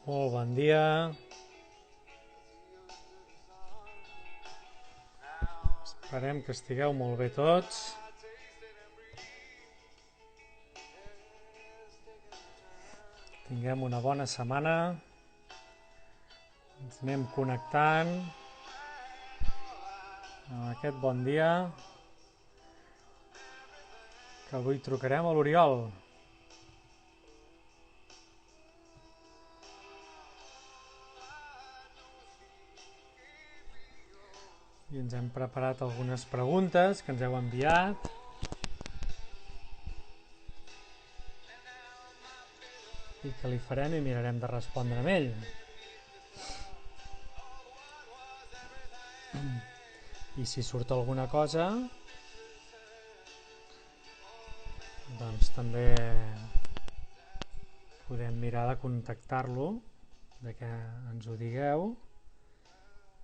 Molt bon dia. Esperem que estigueu molt bé tots. Tinguem una bona setmana. Ens anem connectant amb aquest bon dia, que avui trucarem a l'Oriol. I ens hem preparat algunes preguntes que ens heu enviat i que li farem i mirarem de respondre amb ell. I si surt alguna cosa, doncs també podem mirar de contactar-lo, de que ens ho digueu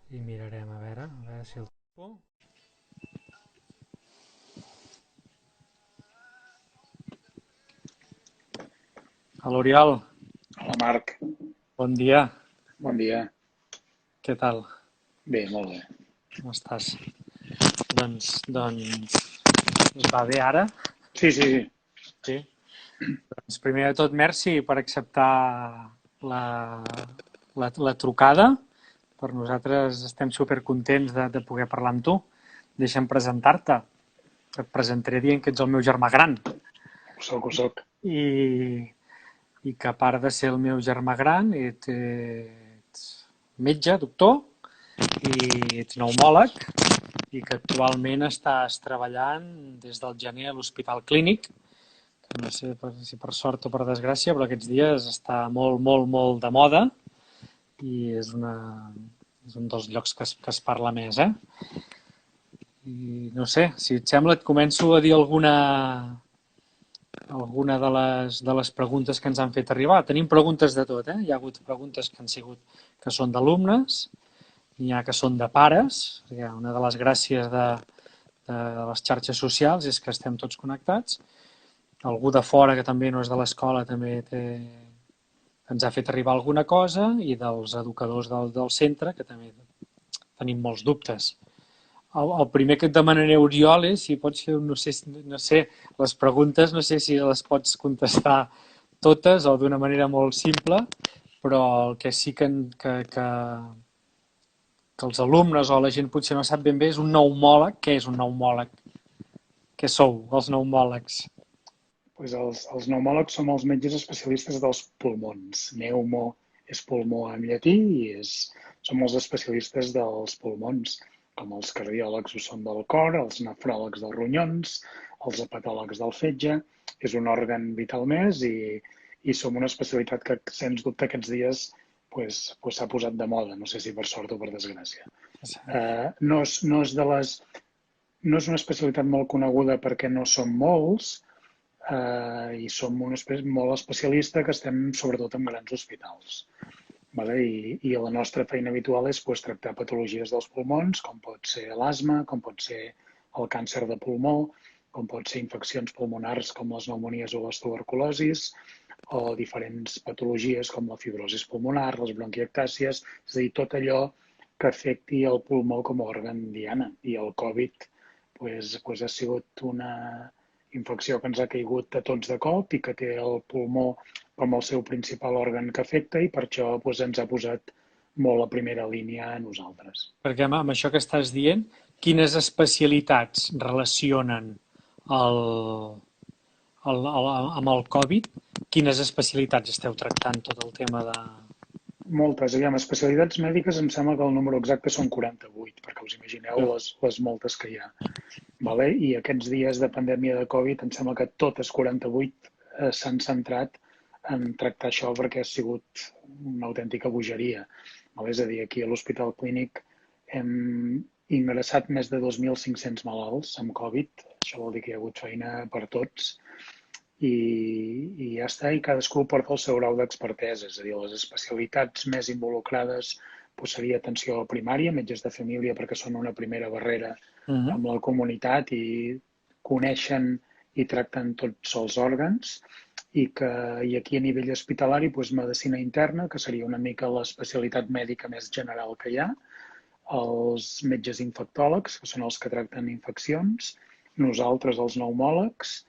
i mirarem a veure si el truco. A l'Oriol, Hola Marc, bon dia, bon dia. què tal? Bé, molt bé. Com estàs? Doncs us va bé ara? Sí, sí, sí. Sí. Doncs primer de tot, merci per acceptar la, la trucada. Per nosaltres estem supercontents de poder parlar amb tu. Deixa'm presentar-te. Et presentaré dient que ets el meu germà gran. Ho soc. I que a part de ser el meu germà gran, ets metge, doctor, i ets pneumòleg, i que actualment estàs treballant des del gener a l'Hospital Clínic, que no sé si per sort o per desgràcia, però aquests dies està molt, molt, molt de moda i és un dels llocs que es parla més, I no sé, si et sembla et començo a dir alguna de les preguntes que ens han fet arribar. Tenim preguntes de tot, Hi ha hagut preguntes que han sigut que són d'alumnes, n'hi ha que són de pares. Una de les gràcies de les xarxes socials és que estem tots connectats. Algú de fora que també no és de l'escola també ens ha fet arribar alguna cosa, i dels educadors del centre, que també tenim molts dubtes. El primer que et demanaré, Oriol, és si pots fer, no sé, les preguntes, no sé si les pots contestar totes o d'una manera molt simple, però el que sí que els alumnes o la gent potser no sap ben bé és un pneumòleg. Què és un pneumòleg? Què sou, els pneumòlegs? Pues els pneumòlegs som els metges especialistes dels pulmons. Pneumo és pulmó en llatí i som els especialistes dels pulmons, com els cardiòlegs ho són del cor, els nefròlegs dels ronyons, els hepatòlegs del fetge. És un òrgan vital més i som una especialitat que, sens dubte, aquests dies s'ha posat de moda. No sé si per sort o per desgràcia. No és no és una especialitat molt coneguda perquè no som molts, i som molt especialista que estem sobretot en grans hospitals. Vale? I la nostra feina habitual és tractar patologies dels pulmons, com pot ser l'asma, com pot ser el càncer de pulmó, com pot ser infeccions pulmonars com les pneumonies o les tuberculosis, o diferents patologies com la fibrosi pulmonar, les bronquiectàcies, és a dir, tot allò que afecti el pulmó com a òrgan diana. I el Covid ha sigut una infecció que ens ha caigut a tots de cop i que té el pulmó com el seu principal òrgan que afecta, i per això ens ha posat molt a primera línia a nosaltres. Perquè amb això que estàs dient, quines especialitats relacionen el, amb el Covid? Quines especialitats esteu tractant tot el tema de... Moltes, especialitats mèdiques em sembla que el número exacte són 48, perquè us imagineu les moltes que hi ha. Vale? I aquests dies de pandèmia de Covid em sembla que totes 48 s'han centrat en tractar això, perquè ha sigut una autèntica bogeria. Vale? És a dir, aquí a l'Hospital Clínic hem ingressat més de 2.500 malalts amb Covid. Això vol dir que hi ha hagut feina per tots. I ja està, i cadascú porta el seu grau d'expertesa. És a dir, les especialitats més involucrades seria atenció primària, metges de família, perquè són una primera barrera amb la comunitat i coneixen i tracten tots els òrgans. i aquí a nivell hospitalari doncs, medicina interna, que seria una mica l'especialitat mèdica més general que hi ha, els metges infectòlegs, que són els que tracten infeccions, nosaltres els pneumòlegs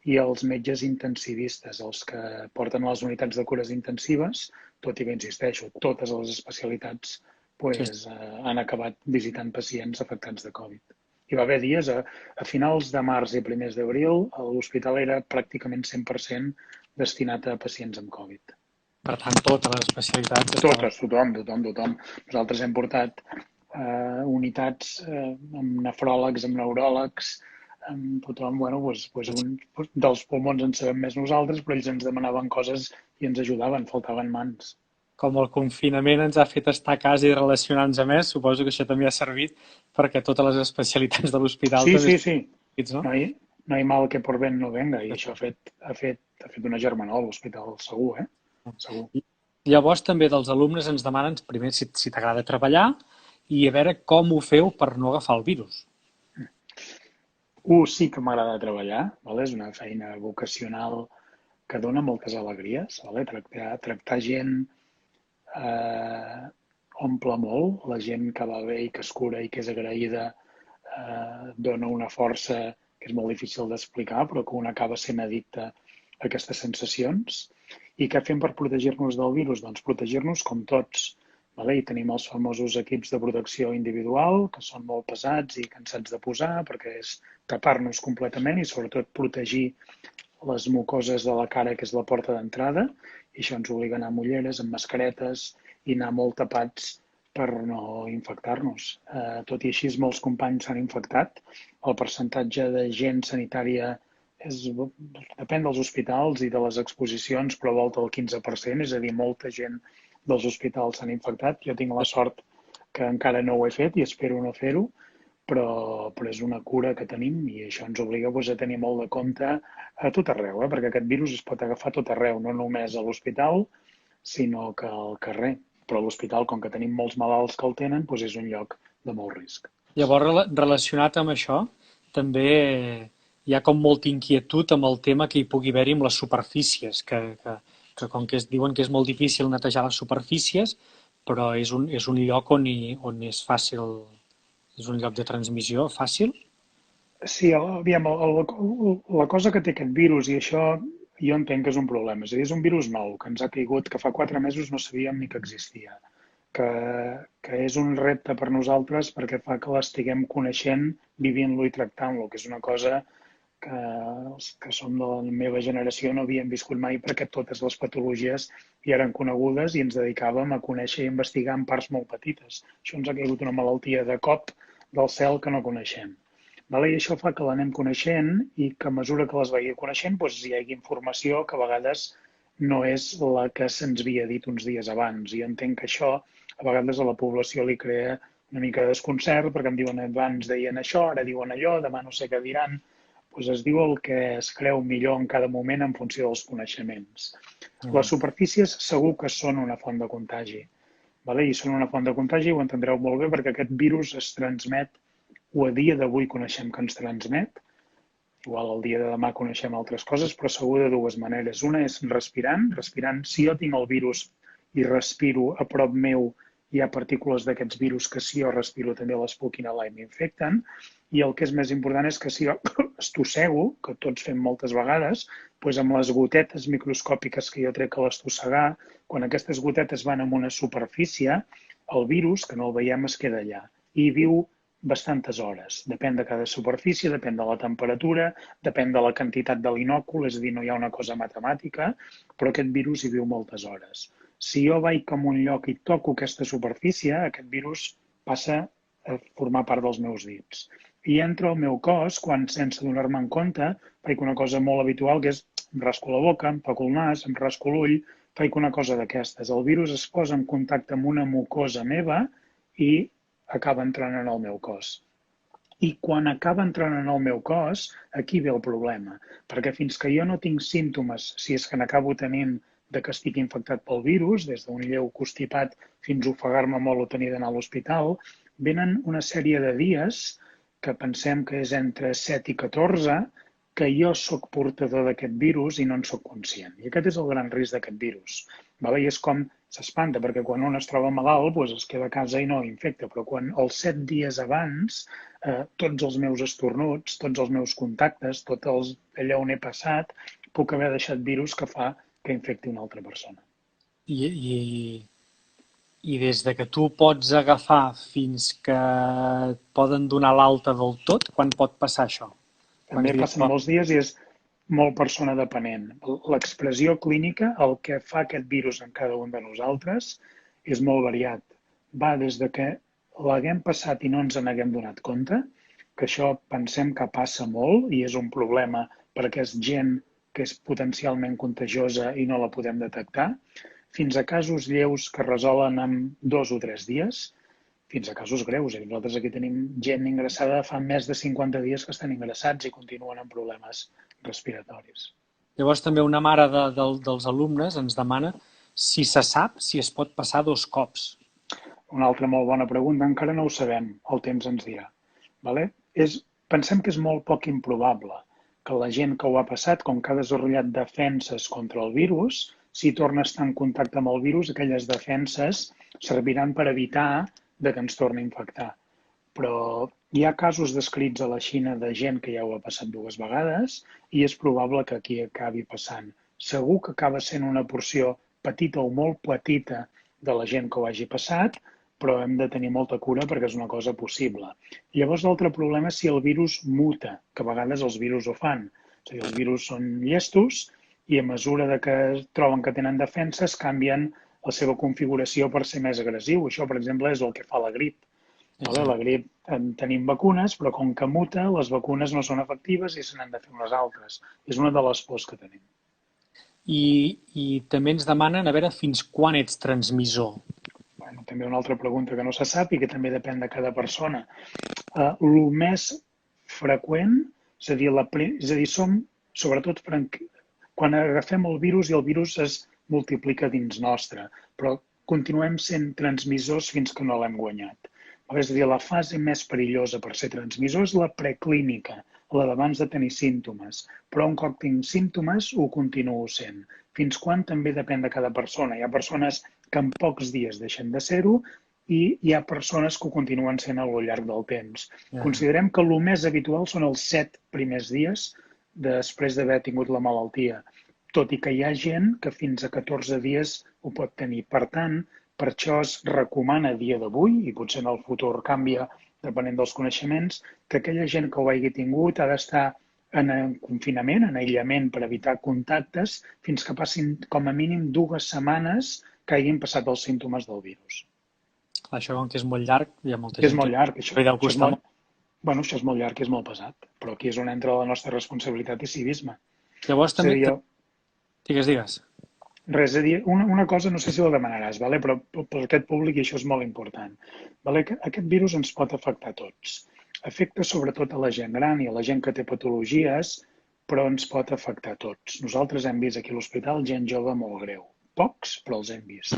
i els metges intensivistes, els que porten les unitats de cures intensives, tot i que, insisteixo, totes les especialitats pues, han acabat visitant pacients afectats de Covid. Hi va haver dies, a finals de març i primers d'abril, l'hospital era pràcticament 100% destinat a pacients amb Covid. Per tant, totes les especialitats... Totes, tothom. Nosaltres hem portat unitats amb nefròlegs, amb neuròlegs, amb tothom, dels pulmons en sabem més nosaltres, però ells ens demanaven coses i ens ajudaven, faltaven mans. Com el confinament ens ha fet estar a casa i relacionar-nos més, suposo que això també ha servit perquè totes les especialitats de l'hospital també... Sí. No? No hi mal que por ben no venga, i això ha fet una germanor a l'hospital, segur, Segur. Llavors també dels alumnes ens demanen primer si t'agrada treballar i a veure com ho feu per no agafar el virus. Sí que m'agrada treballar, és una feina vocacional que dona moltes alegries. Tractar gent omple molt, la gent que va bé i que es cura i que és agraïda dona una força que és molt difícil d'explicar, però que un acaba sent addicte a aquestes sensacions. I què fem per protegir-nos del virus? Doncs protegir-nos com tots. I tenim els famosos equips de protecció individual, que són molt pesats i cansats de posar, perquè és tapar-nos completament i sobretot protegir les mucoses de la cara, que és la porta d'entrada, i això ens obliga a anar amb ulleres, amb mascaretes i anar molt tapats per no infectar-nos. Tot i així, molts companys s'han infectat. El percentatge de gent sanitària depèn dels hospitals i de les exposicions, però volta el 15%, és a dir, molta gent dels hospitals s'han infectat. Jo tinc la sort que encara no ho he fet i espero no fer-ho, però és una cura que tenim i això ens obliga a tenir molt de compte a tot arreu, perquè aquest virus es pot agafar a tot arreu, no només a l'hospital, sinó que al carrer. Però a l'hospital, com que tenim molts malalts que el tenen, és un lloc de molt risc. Llavors, relacionat amb això, també hi ha com molta inquietud amb el tema que hi pugui haver-hi amb les superfícies, que com que diuen que és molt difícil netejar les superfícies, però és un lloc on és fàcil, és un lloc de transmissió fàcil? Sí, aviam, la cosa que té aquest virus, i això jo entenc que és un problema, és a dir, és un virus nou que ens ha caigut, que fa 4 mesos no sabíem ni que existia, que és un repte per nosaltres perquè fa que l'estiguem coneixent, vivint-lo i tractant-lo, que és una cosa que els que som de la meva generació no havíem viscut mai perquè totes les patologies ja eren conegudes i ens dedicàvem a conèixer i investigar en parts molt petites. Això ens ha caigut una malaltia de cop del cel que no coneixem. I això fa que l'anem coneixent i que a mesura que les vagi coneixent hi hagi informació que a vegades no és la que se'ns havia dit uns dies abans. I entenc que això a vegades a la població li crea una mica de desconcert perquè em diuen abans deien això, ara diuen allò, demà no sé què diran. Es diu el que es creu millor en cada moment en funció dels coneixements. Les superfícies segur que són una font de contagi. I són una font de contagi, ho entendreu molt bé, perquè aquest virus es transmet, o a dia d'avui coneixem que ens transmet, igual el dia de demà coneixem altres coses, però segur de dues maneres. Una és respirant. Si jo tinc el virus i respiro a prop meu, hi ha partícules d'aquests virus que si jo respiro també les puc inhalar i m'infecten. I el que és més important és que si jo estossego, que tots fem moltes vegades, amb les gotetes microscòpiques que jo trec a l'estossegar, quan aquestes gotetes van en una superfície, el virus, que no el veiem, es queda allà i viu bastantes hores. Depèn de cada superfície, depèn de la temperatura, depèn de la quantitat de l'inòcul, és a dir, no hi ha una cosa matemàtica, però aquest virus hi viu moltes hores. Si jo vaig a un lloc i toco aquesta superfície, aquest virus passa a formar part dels meus dits. I entra al meu cos quan, sense donar-me en compte, faig una cosa molt habitual, que és em rasco la boca, em toco el nas, em rasco l'ull, faig una cosa d'aquestes. El virus es posa en contacte amb una mucosa meva i acaba entrant en el meu cos. I quan acaba entrant en el meu cos, aquí ve el problema, perquè fins que jo no tinc símptomes, si és que n'acabo tenint de que estic infectat pel virus, des d'un lleu constipat fins a ofegar-me molt o tenir d'anar a l'hospital, venen una sèrie de dies, que pensem que és entre 7 i 14, que jo sóc portador d'aquest virus i no en sóc conscient. I aquest és el gran risc d'aquest virus. I és com s'espanta, perquè quan un es troba malalt doncs es queda a casa i no infecta, però quan els 7 dies abans tots els meus estornuts, tots els meus contactes, allà on he passat, puc haver deixat virus que fa que infecti una altra persona. I des de que tu pots agafar fins que et poden donar l'alta del tot, quan pot passar això? També passen molts dies i és molt persona dependent. L'expressió clínica, el que fa aquest virus en cada un de nosaltres, és molt variat. Va des de que l'haguem passat i no ens n'haguem donat compte, que això pensem que passa molt i és un problema perquè és gent que és potencialment contagiosa i no la podem detectar, fins a casos lleus que resolen en 2 o 3 dies, fins a casos greus. Nosaltres aquí tenim gent ingressada fa més de 50 dies que estan ingressats i continuen amb problemes respiratoris. Llavors també una mare dels alumnes ens demana si se sap si es pot passar 2 cops. Una altra molt bona pregunta, encara no ho sabem, el temps ens dirà. Pensem que és molt poc improbable que la gent que ho ha passat, com que ha desenvolupat defenses contra el virus, si torna a estar en contacte amb el virus, aquelles defenses serviran per evitar que ens torni a infectar. Però hi ha casos descrits a la Xina de gent que ja ho ha passat 2 vegades i és probable que aquí acabi passant. Segur que acaba sent una porció petita o molt petita de la gent que ho hagi passat, però hem de tenir molta cura perquè és una cosa possible. Llavors, l'altre problema és si el virus muta, que a vegades els virus ho fan. És a dir, els virus són llestos i a mesura que troben que tenen defenses canvien la seva configuració per ser més agressiu. Això, per exemple, és el que fa la grip. La grip tenim vacunes, però com que muta, les vacunes no són efectives i se n'han de fer unes altres. És una de les pors que tenim. I també ens demanen a veure fins quan ets transmissor. També una altra pregunta que no se sap i que també depèn de cada persona. El més freqüent, és a dir, som sobretot quan agafem el virus i el virus es multiplica dins nostre, però continuem sent transmissors fins que no l'hem guanyat. És a dir, la fase més perillosa per ser transmissor és la preclínica, la d'abans de tenir símptomes, però un cop tinc símptomes ho continuo sent. Fins quan també depèn de cada persona. Hi ha persones que en pocs dies deixen de ser-ho i hi ha persones que ho continuen sent a lo llarg del temps. Considerem que el més habitual són els 7 primers dies després d'haver tingut la malaltia, tot i que hi ha gent que fins a 14 dies ho pot tenir. Per tant, per això es recomana a dia d'avui, i potser en el futur canvia depenent dels coneixements, que aquella gent que ho hagi tingut ha d'estar en confinament, en aïllament per evitar contactes, fins que passin com a mínim 2 setmanes que hagin passat els símptomes del virus. Això, com que és molt llarg, hi ha molta gent... És molt llarg, això. Això és molt llarg i és molt pesat, però aquí és on entra la nostra responsabilitat i civisme. Llavors també... Digues. Res a dir, una cosa, no sé si la demanaràs, però per aquest públic i això és molt important. Aquest virus ens pot afectar a tots. Afecta sobretot a la gent gran i a la gent que té patologies, però ens pot afectar a tots. Nosaltres hem vist aquí a l'hospital gent jove molt greu. Pocs, però els hem vist.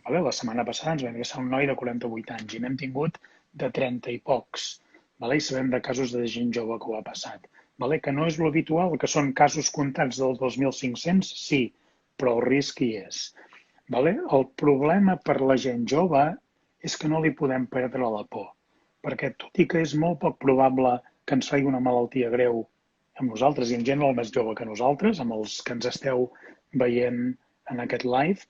La setmana passada ens va ingressar un noi de 48 anys i n'hem tingut de 30 i pocs. I sabem de casos de gent jove que ho ha passat. Que no és l'habitual, que són casos comptats dels 2.500, sí, però el risc hi és. El problema per la gent jove és que no li podem perdre la por, perquè tot i que és molt poc probable que ens faci una malaltia greu amb nosaltres i en gent molt més jove que nosaltres, amb els que ens esteu veient en aquest live,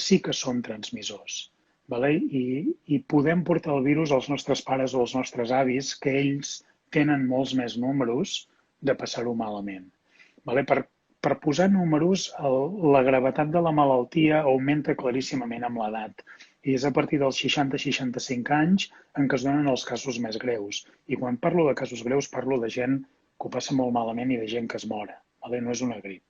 sí que són transmissors. I podem portar el virus als nostres pares o als nostres avis, que ells tenen molts més números de passar-ho malament. Per posar números, la gravetat de la malaltia augmenta claríssimament amb l'edat i és a partir dels 60-65 anys en què es donen els casos més greus. I quan parlo de casos greus parlo de gent que ho passa molt malament i de gent que es mora. No és una grip.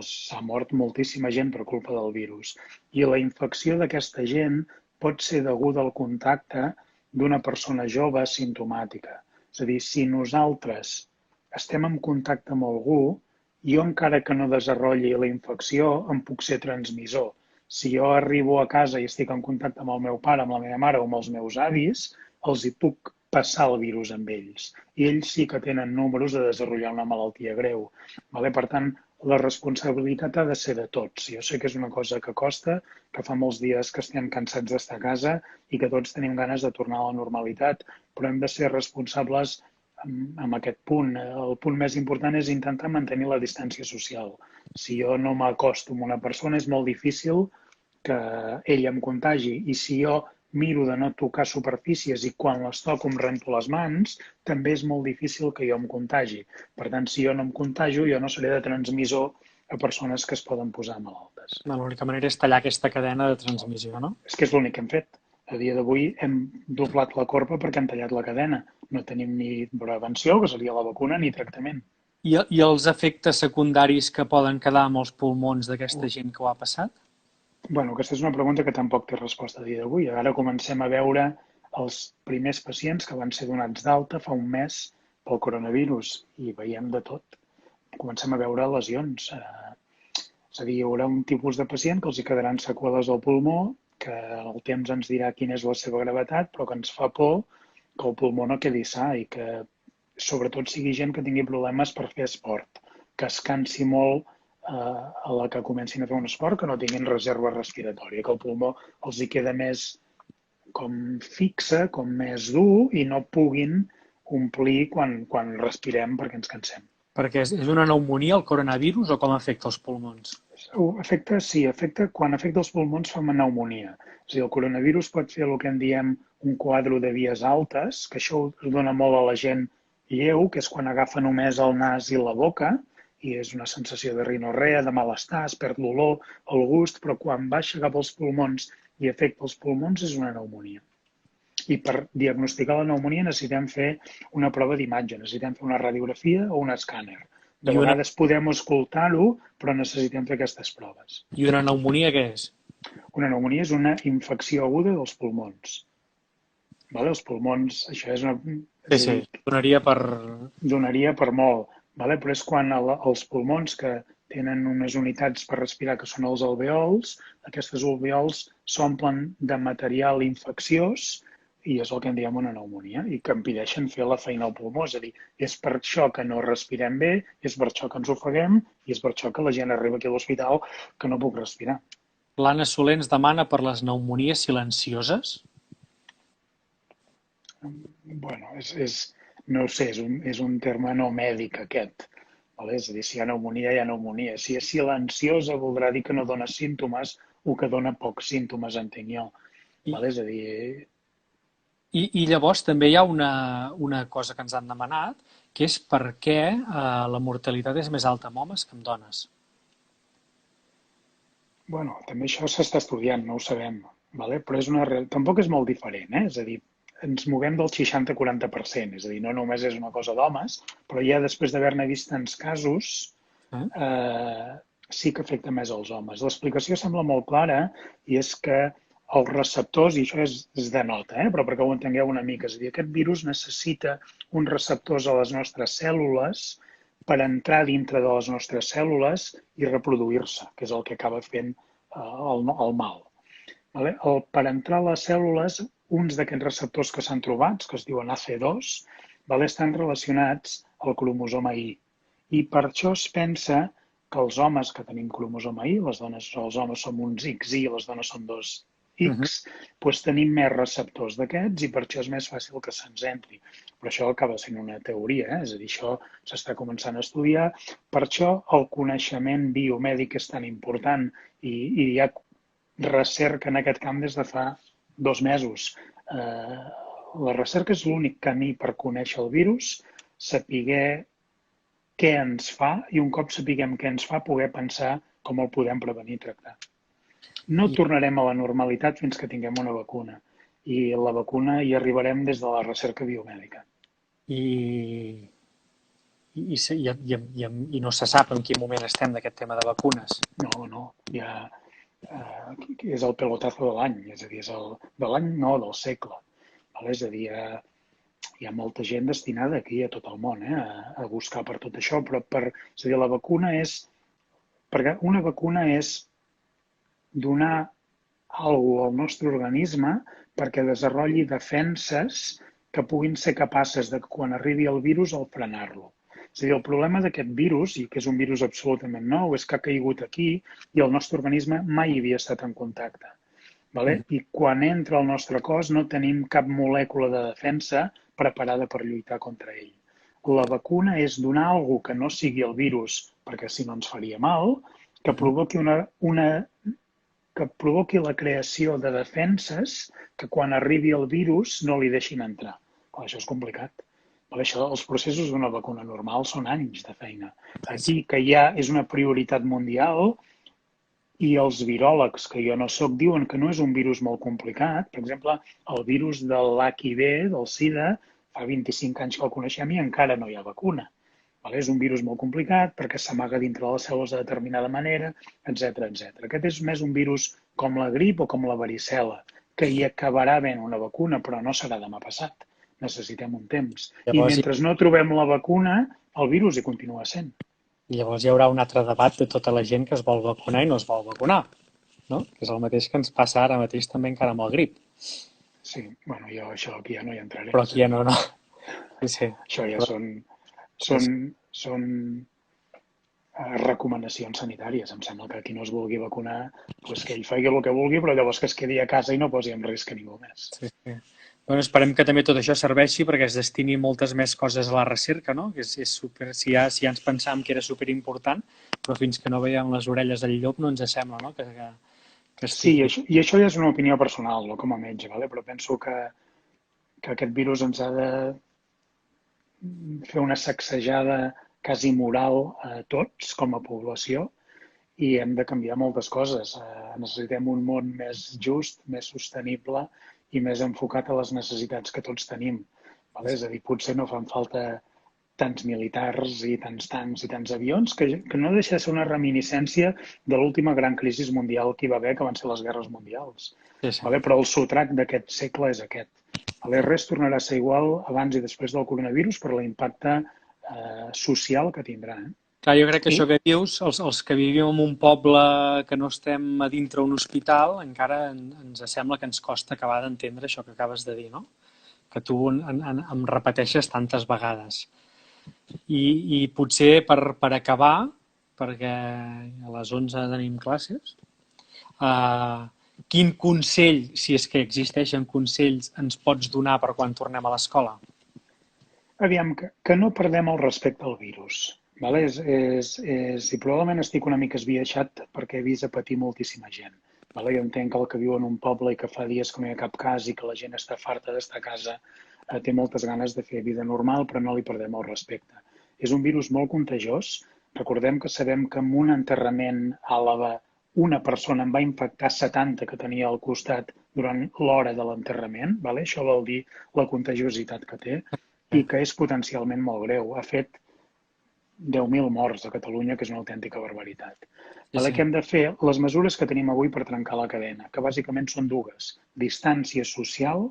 S'ha mort moltíssima gent per culpa del virus. I la infecció d'aquesta gent pot ser deguda al contacte d'una persona jove simptomàtica. És a dir, si nosaltres estem en contacte amb algú, jo encara que no desenvolupi la infecció, em puc ser transmissor. Si jo arribo a casa i estic en contacte amb el meu pare, amb la meva mare o amb els meus avis, els hi puc passar el virus amb ells. I ells sí que tenen números de desenvolupar una malaltia greu. Vale? Per tant, la responsabilitat ha de ser de tots. Jo sé que és una cosa que costa, que fa molts dies que estem cansats d'estar a casa i que tots tenim ganes de tornar a la normalitat, però hem de ser responsables amb aquest punt. El punt més important és intentar mantenir la distància social. Si jo no m'acosto a una persona, és molt difícil que ella em contagi. I si jo miro de no tocar superfícies i quan les toco em rento les mans, també és molt difícil que jo em contagi. Per tant, si jo no em contagio, jo no seré de transmissor a persones que es poden posar malaltes. L'única manera és tallar aquesta cadena de transmissió, no? És que és l'únic que hem fet. A dia d'avui hem doblat la corba perquè hem tallat la cadena. No tenim ni prevenció, que seria la vacuna, ni tractament. I els efectes secundaris que poden quedar amb els pulmons d'aquesta gent que ho ha passat? Bueno, aquesta és una pregunta que tampoc té resposta a dia d'avui. Ara comencem a veure els primers pacients que van ser donats d'alta fa un mes pel coronavirus i veiem de tot. Comencem a veure lesions. És a dir, hi haurà un tipus de pacient que els hi quedaran seqüeles al pulmó, que el temps ens dirà quina és la seva gravetat, però que ens fa por que el pulmó no quedi sa i que sobretot sigui gent que tingui problemes per fer esport, que es cansi molt a la que comencin a fer un esport, que no tinguin reserva respiratòria, que el pulmó els hi queda més com fixe, com més dur i no puguin omplir quan respirem perquè ens cansem. Perquè és una pneumònia el coronavirus o com afecta els pulmons? Quan afecta els pulmons fa una pneumònia. És a dir, el coronavirus pot fer el que en diem un quadre de vies altes, que això ho dona molt a la gent lleu, que és quan agafa només el nas i la boca, i és una sensació de rinorrea, de malestar, es perd l'olor, el gust, però quan baixa cap als pulmons i afecta els pulmons és una pneumònia. I per diagnosticar la pneumònia necessitem fer una prova d'imatge, necessitem fer una radiografia o un escàner. De vegades podem escoltar-ho, però necessitem fer aquestes proves. I una pneumònia què és? Una pneumònia és una infecció aguda dels pulmons. Els pulmons, això és una... Sí, donaria per... Donaria per molt, però és quan els pulmons que tenen unes unitats per respirar, que són els alveols, aquestes alveols s'omplen de material infecciós i és el que en diem una pneumònia i que impedeixen fer la feina al pulmó. És a dir, és per això que no respirem bé, és per això que ens ofeguem i és per això que la gent arriba aquí a l'hospital que no puc respirar. L'Anna Soler ens demana per les pneumonies silencioses? Bueno, no ho sé, és un terme no mèdic aquest. És a dir, si hi ha pneumònia, hi ha pneumònia. Si és silenciosa, voldrà dir que no dona símptomes o que dona pocs símptomes, entenc jo. És a dir... I llavors també hi ha una cosa que ens han demanat, que és per què la mortalitat és més alta amb homes que amb dones. Bueno, també això s'està estudiant, no ho sabem, però tampoc és molt diferent, És a dir, ens movem del 60-40%, és a dir, no només és una cosa d'homes, però ja després d'haver-ne vist tants casos, sí que afecta més als homes. L'explicació sembla molt clara i és que els receptors, i això és de nota, però perquè ho entengueu una mica, és a dir, aquest virus necessita uns receptors a les nostres cèl·lules per entrar dintre de les nostres cèl·lules i reproduir-se, que és el que acaba fent el mal. Per entrar a les cèl·lules, uns d'aquests receptors que s'han trobat, que es diuen AC2, estan relacionats al cromosoma Y. I per això es pensa que els homes que tenim cromosoma Y, les dones, els homes som uns XY i les dones són dos X, doncs tenim més receptors d'aquests i per això és més fàcil que se'ns entri. Però això acaba sent una teoria, és a dir, això s'està començant a estudiar. Per això el coneixement biomèdic és tan important i hi ha recerca en aquest camp des de fa 2 mesos. La recerca és l'únic camí per conèixer el virus, saber què ens fa i un cop sapiguem què ens fa poder pensar com el podem prevenir i tractar. No tornarem a la normalitat fins que tinguem una vacuna. I la vacuna hi arribarem des de la recerca biomèdica. I no se sap en quin moment estem d'aquest tema de vacunes. No. És el pelotazo de l'any. És a dir, de l'any no, del segle. És a dir, hi ha molta gent destinada aquí a tot el món a buscar per tot això, però és a dir, la vacuna és... Perquè una vacuna és donar alguna cosa al nostre organisme perquè desenvolupi defenses que puguin ser capaces de, quan arribi el virus, el frenar-lo. És a dir, el problema d'aquest virus, i que és un virus absolutament nou, és que ha caigut aquí i el nostre organisme mai hi havia estat en contacte. Vale? I quan entra al nostre cos no tenim cap molècula de defensa preparada per lluitar contra ell. La vacuna és donar alguna que no sigui el virus, perquè si no ens faria mal, que provoqui que provoqui la creació de defenses que quan arribi el virus no li deixin entrar. Clar, això és complicat. Això, els processos d'una vacuna normal són anys de feina. Aquí, que ja és una prioritat mundial, i els viròlegs, que jo no soc, diuen que no és un virus molt complicat. Per exemple, el virus de l'HIV, del SIDA, fa 25 anys que el coneixem i encara no hi ha vacuna. És un virus molt complicat perquè s'amaga dintre de les cèl·lules de determinada manera, etc. Aquest és més un virus com la grip o com la varicel·la, que hi acabarà havent una vacuna, però no serà demà passat. Necessitem un temps. I mentre no trobem la vacuna, el virus hi continua sent. Llavors hi haurà un altre debat de tota la gent que es vol vacunar i no es vol vacunar, no? Que és el mateix que ens passa ara mateix també encara amb el grip. Sí, bueno, jo això aquí ja no hi entraré. Però aquí ja no. Sí. Això ja són recomanacions sanitàries. Em sembla que qui no es vulgui vacunar, doncs que ell faci el que vulgui, però llavors que es quedi a casa i no posi en risc a ningú més. Sí. Bueno, esperem que també tot això serveixi perquè es destini moltes més coses a la recerca, no? Si ja ens pensàvem que era superimportant, però fins que no veiem les orelles del llop no ens sembla, no? Sí, i això ja és una opinió personal, no com a metge, però penso que aquest virus ens ha de fer una sacsejada quasi moral a tots com a població i hem de canviar moltes coses. Necessitem un món més just, més sostenible i més enfocat a les necessitats que tots tenim. És a dir, potser no fan falta tants militars i tants tancs i tants avions, que no deixa de ser una reminiscència de l'última gran crisi mundial que hi va haver, que van ser les guerres mundials. Però el sotrac d'aquest segle és aquest. Res tornarà a ser igual abans i després del coronavirus per l'impacte social que tindrà. Clar, jo crec que això que dius, els que vivim en un poble que no estem a dintre un hospital, encara ens sembla que ens costa acabar d'entendre això que acabes de dir, no? Que tu em repeteixes tantes vegades. I potser per acabar, perquè a les 11 tenim classes, quin consell, si és que existeixen consells, ens pots donar per quan tornem a l'escola? Aviam, que no perdem el respecte al virus. I probablement estic una mica esbiaixat perquè he vist a patir moltíssima gent. Jo entenc que el que viu en un poble i que fa dies que no hi ha cap cas i que la gent està farta d'estar a casa té moltes ganes de fer vida normal, però no li perdem el respecte. És un virus molt contagiós. Recordem que sabem que en un enterrament a Àlaba una persona en va infectar 70 que tenia al costat durant l'hora de l'enterrament. Això vol dir la contagiositat que té i que és potencialment molt greu. Ha fet 10.000 morts a Catalunya, que és una autèntica barbaritat. Què hem de fer? Les mesures que tenim avui per trencar la cadena, que bàsicament són dues: distància social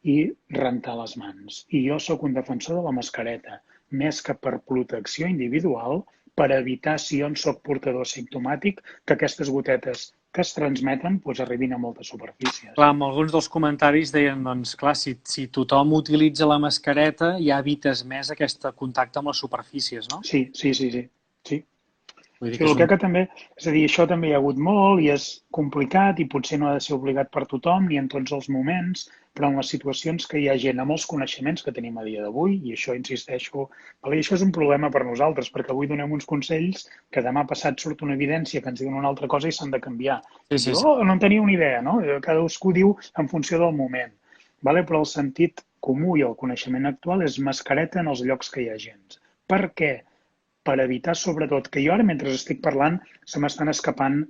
i rentar les mans. I jo sóc un defensor de la mascareta, més que per protecció individual, per evitar, si jo en soc portador simptomàtic, que aquestes gotetes que es transmeten arribin a moltes superfícies. Clar, amb alguns dels comentaris deien, doncs, clar, si tothom utilitza la mascareta ja evites més aquest contacte amb les superfícies, no? Sí. És a dir, això també hi ha hagut molt i és complicat i potser no ha de ser obligat per tothom ni en tots els moments, però en les situacions que hi ha gent amb els coneixements que tenim a dia d'avui, i això insisteixo, i això és un problema per nosaltres, perquè avui donem uns consells que demà passat surt una evidència que ens diuen una altra cosa i s'han de canviar. No en tenia una idea, no? Cadascú diu en funció del moment. Però el sentit comú i el coneixement actual és mascareta en els llocs que hi ha gent. Per què? Per evitar, sobretot, que jo ara, mentre estic parlant, se m'estan escapant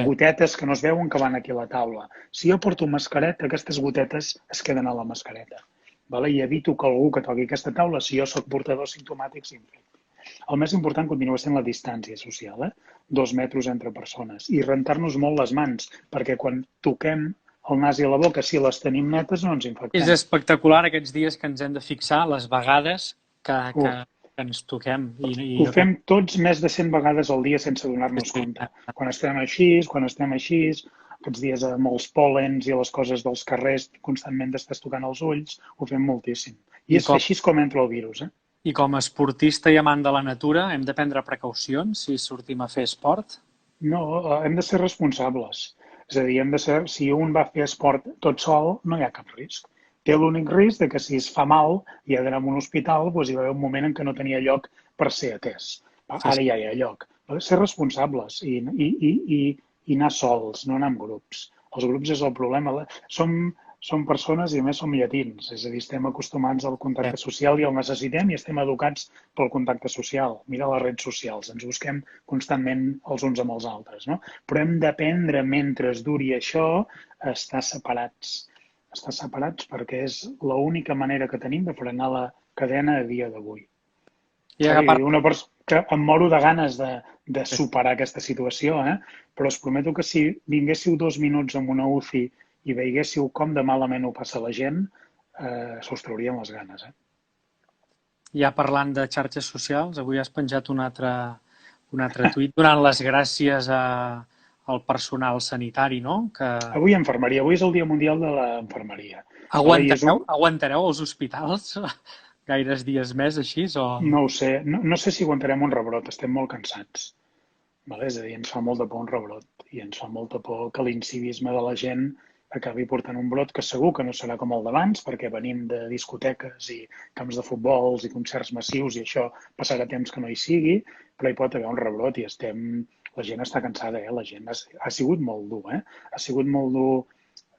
gotetes que no es veuen que van aquí a la taula. Si jo porto mascareta, aquestes gotetes es queden a la mascareta. I evito que algú que toqui aquesta taula, si jo soc portador simptomàtic, s'infecti. El més important continua sent la distància social, 2 metres entre persones, i rentar-nos molt les mans, perquè quan toquem el nas i la boca, si les tenim netes, no ens infectem. És espectacular aquests dies que ens hem de fixar les vegades que ens toquem. Ho fem tots més de 100 vegades al dia sense donar-nos compte. Quan estem així, aquests dies amb els pòlens i les coses dels carrers, constantment estàs tocant els ulls, ho fem moltíssim. I és així com entra el virus, eh? I com a esportista i amant de la natura, hem de prendre precaucions si sortim a fer esport? No, hem de ser responsables. És a dir, si un va fer esport tot sol, no hi ha cap risc. Té l'únic risc de que si es fa mal i ha d'anar a un hospital, doncs hi va haver un moment en què no tenia lloc per ser atès. Ara ja hi ha lloc. Ser responsables i anar sols, no anar amb grups. Els grups és el problema. Som persones i a més som llatins, és a dir, estem acostumats al contacte social i el necessitem i estem educats pel contacte social. Mira les redes socials, ens busquem constantment els uns amb els altres, no? Però hem d'aprendre, mentre es duri això, a estar separats. Estar separats perquè és l'única manera que tenim de frenar la cadena a dia d'avui. Una persona que em moro de ganes de superar aquesta situació, però us prometo que si vinguéssiu 2 minuts amb una UCI i veiéssiu com de malament ho passa la gent, se us traurien les ganes. Ja parlant de xarxes socials, avui has penjat un altre tuit donant les gràcies al personal sanitari, no? Avui infermeria, avui és el Dia Mundial de l'Infermeria. Aguantareu els hospitals gaires dies més així? No ho sé, no sé si aguantarem un rebrot, estem molt cansats. És a dir, ens fa molta por un rebrot i ens fa molta por que l'incivisme de la gent acabi portant un brot que segur que no serà com el d'abans, perquè venim de discoteques i camps de futbols i concerts massius i això passarà temps que no hi sigui, però hi pot haver un rebrot i la gent està cansada, la gent ha sigut molt dur, Ha sigut molt dur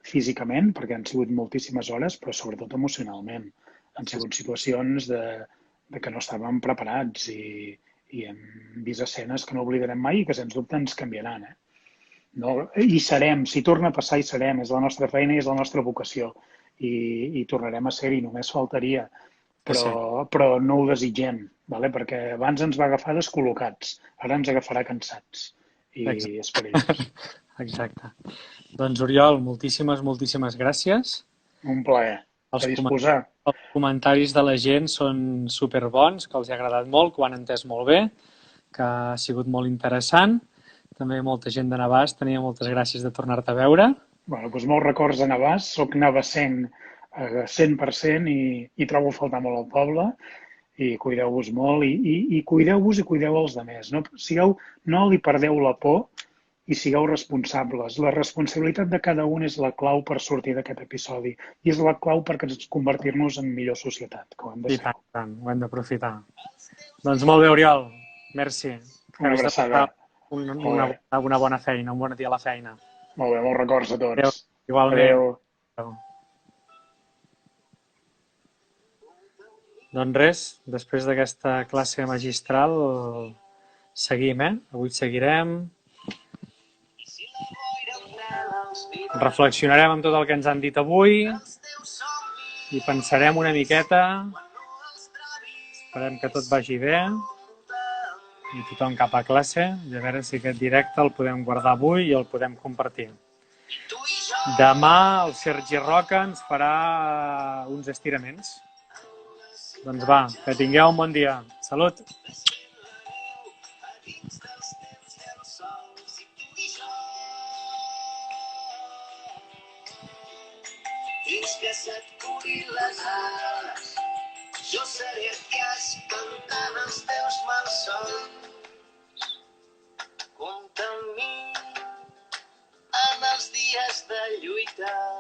físicament, perquè han sigut moltíssimes hores, però sobretot emocionalment. Han sigut situacions de que no estàvem preparats i hem vist escenes que no oblidarem mai i que sens dubte ens canviaran, No, hi serem, si torna a passar hi serem, és la nostra feina i és la nostra vocació i tornarem a ser-hi, només faltaria, però no ho desitgem, perquè abans ens va agafar descol·locats, ara ens agafarà cansats i és perillós. Exacte. Doncs Oriol, moltíssimes gràcies. Un plaer, a disposar. Els comentaris de la gent són superbons, que els ha agradat molt, que ho han entès molt bé, que ha sigut molt interessant. També molta gent de Navàs, tenia moltes gràcies de tornar-te a veure. Doncs molts records de Navàs, soc navassenc 100% i trobo a faltar molt el poble i cuideu-vos molt i cuideu-vos i cuideu els altres. No li perdeu la por i sigueu responsables. La responsabilitat de cada un és la clau per sortir d'aquest episodi i és la clau per convertir-nos en millor societat, que ho hem de fer. I tant, ho hem d'aprofitar. Doncs molt bé, Oriol, merci. Una abraçada. Una bona feina, un bon dia a la feina. Molt bé, molts records a tots. Adéu. Igualment. Adéu. Doncs res, després d'aquesta classe magistral seguim, Avui seguirem. Reflexionarem amb tot el que ens han dit avui i pensarem una miqueta. Esperem que tot vagi bé. I tothom cap a classe, i a veure si aquest directe el podem guardar avui i el podem compartir. Demà el Sergi Roca ens farà uns estiraments. Doncs va, que tingueu un bon dia. Salut! Fins que se't curin les ales, jo seré el que has cantant els teus malsons. Compte amb mi en els dies de lluitar.